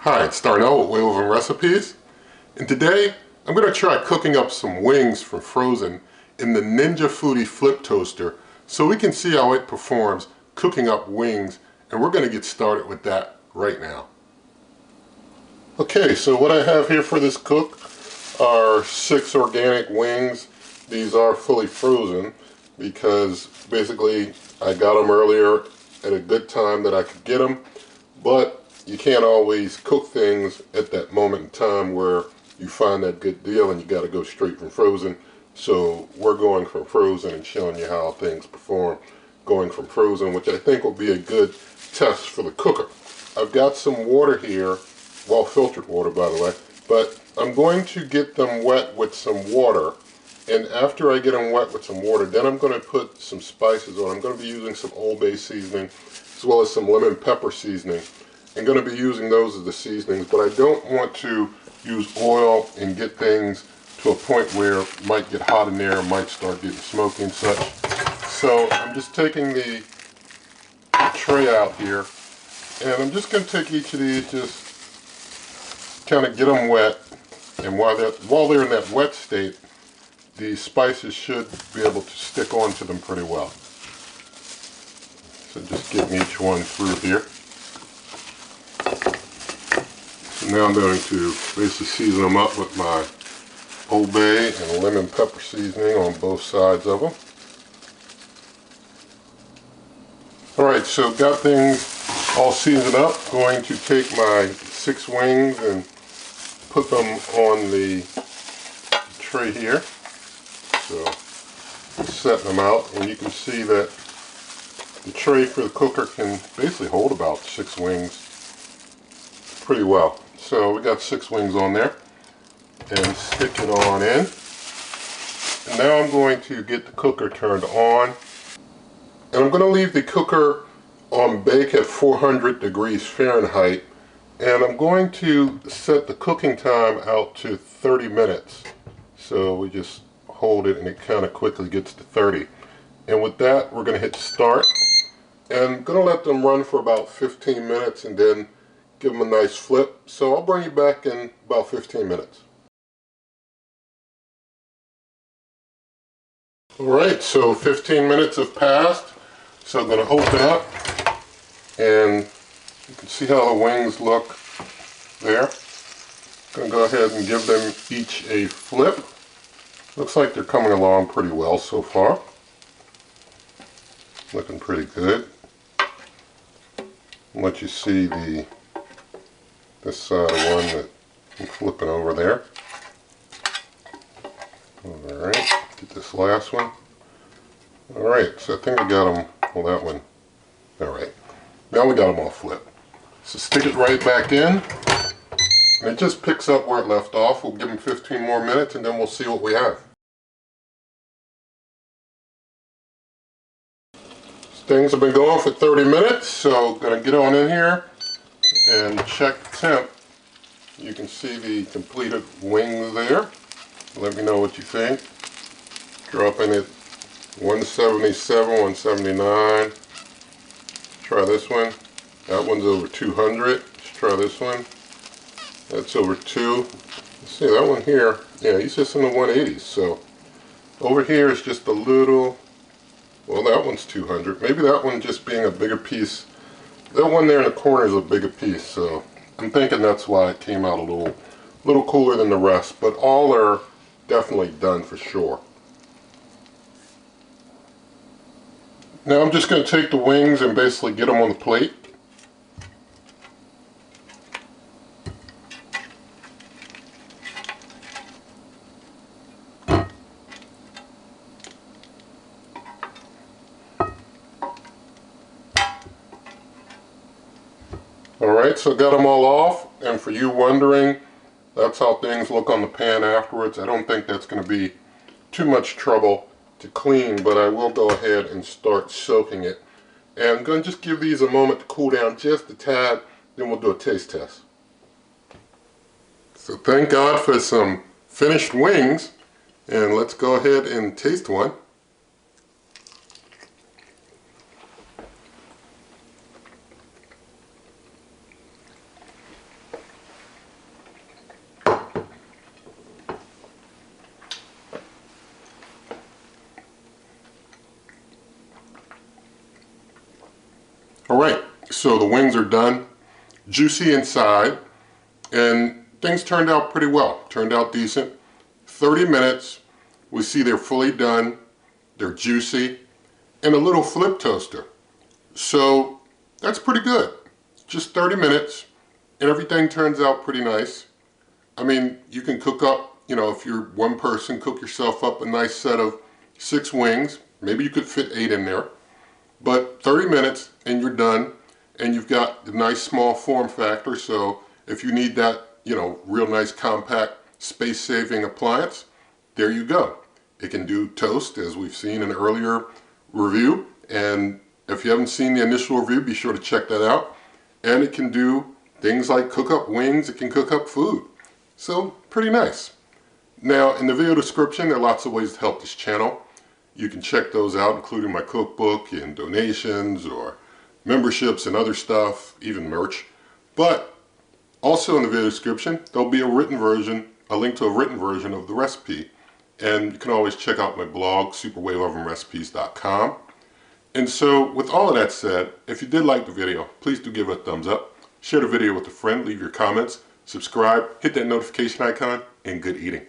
Hi, it's Darnell with Wheels and Recipes, and today I'm going to try cooking up some wings from frozen in the Ninja Foodi Flip Toaster so we can see how it performs cooking up wings, and we're going to get started with that right now. Okay, so what I have here for this cook are 6 organic wings. These are fully frozen because basically I got them earlier at a good time that I could get them, but you can't always cook things at that moment in time where you find that good deal and you got to go straight from frozen. So we're going from frozen and showing you how things perform going from frozen, which I think will be a good test for the cooker. I've got some water here, well filtered water by the way, but I'm going to get them wet with some water, and after I get them wet with some water, then I'm going to put some spices on. I'm going to be using some Old Bay seasoning as well as some lemon pepper seasoning. I'm going to be using those as the seasonings, but I don't want to use oil and get things to a point where it might get hot in there, might start getting smoky and such. So I'm just taking the tray out here, and I'm just going to take each of these, just kind of get them wet, and while they're in that wet state, the spices should be able to stick onto them pretty well. So just getting each one through here. Now I'm going to basically season them up with my Old Bay and lemon pepper seasoning on both sides of them. Alright, so got things all seasoned up. Going to take my 6 wings and put them on the tray here. So setting them out, and you can see that the tray for the cooker can basically hold about 6 wings pretty well. So we got 6 wings on there, and stick it on in. And now I'm going to get the cooker turned on, and I'm going to leave the cooker on bake at 400 degrees Fahrenheit, and I'm going to set the cooking time out to 30 minutes. So we just hold it and it kind of quickly gets to 30. And with that, we're going to hit start, and I'm going to let them run for about 15 minutes and then give them a nice flip. So I'll bring you back in about 15 minutes. Alright, so 15 minutes have passed. So I'm going to open up, and you can see how the wings look there. I'm going to go ahead and give them each a flip. Looks like they're coming along pretty well so far. Looking pretty good. I'll let you see this side of one that I'm flipping over there. Alright, get this last one. Alright, so I think I got them, well that one, alright. Now we got them all flipped. So stick it right back in, and it just picks up where it left off. We'll give them 15 more minutes and then we'll see what we have. Things have been going for 30 minutes, so going to get on in here and check the temp. You can see the completed wings there. Let me know what you think. Dropping it 177, 179. Try this one. That one's over 200. Let's try this one. That's over 2. Let's see, that one here, yeah, he's just in the 180s. So over here is just a little, well, that one's 200. Maybe that one just being a bigger piece. That one there in the corner is a bigger piece, so I'm thinking that's why it came out a little cooler than the rest. But all are definitely done for sure. Now I'm just going to take the wings and basically get them on the plate. Alright, so got them all off, and for you wondering, that's how things look on the pan afterwards. I don't think that's going to be too much trouble to clean, but I will go ahead and start soaking it. And I'm going to just give these a moment to cool down just a tad, then we'll do a taste test. So thank God for some finished wings, and let's go ahead and taste one. Alright, so the wings are done, juicy inside, and things turned out pretty well. Turned out decent. 30 minutes, we see they're fully done, they're juicy, and a little flip toaster. So that's pretty good. Just 30 minutes, and everything turns out pretty nice. I mean, you can cook up, if you're one person, cook yourself up a nice set of 6 wings. Maybe you could fit 8 in there. But 30 minutes and you're done, and you've got a nice small form factor, so if you need that, real nice compact space-saving appliance, there you go. It can do toast, as we've seen in an earlier review, and if you haven't seen the initial review, be sure to check that out. And it can do things like cook up wings, it can cook up food. So, pretty nice. Now, in the video description, there are lots of ways to help this channel. You can check those out, including my cookbook and donations or memberships and other stuff, even merch. But also in the video description, there'll be a link to a written version of the recipe. And you can always check out my blog, superwaveovenrecipes.com. And so, with all of that said, if you did like the video, please do give it a thumbs up. Share the video with a friend, leave your comments, subscribe, hit that notification icon, and good eating.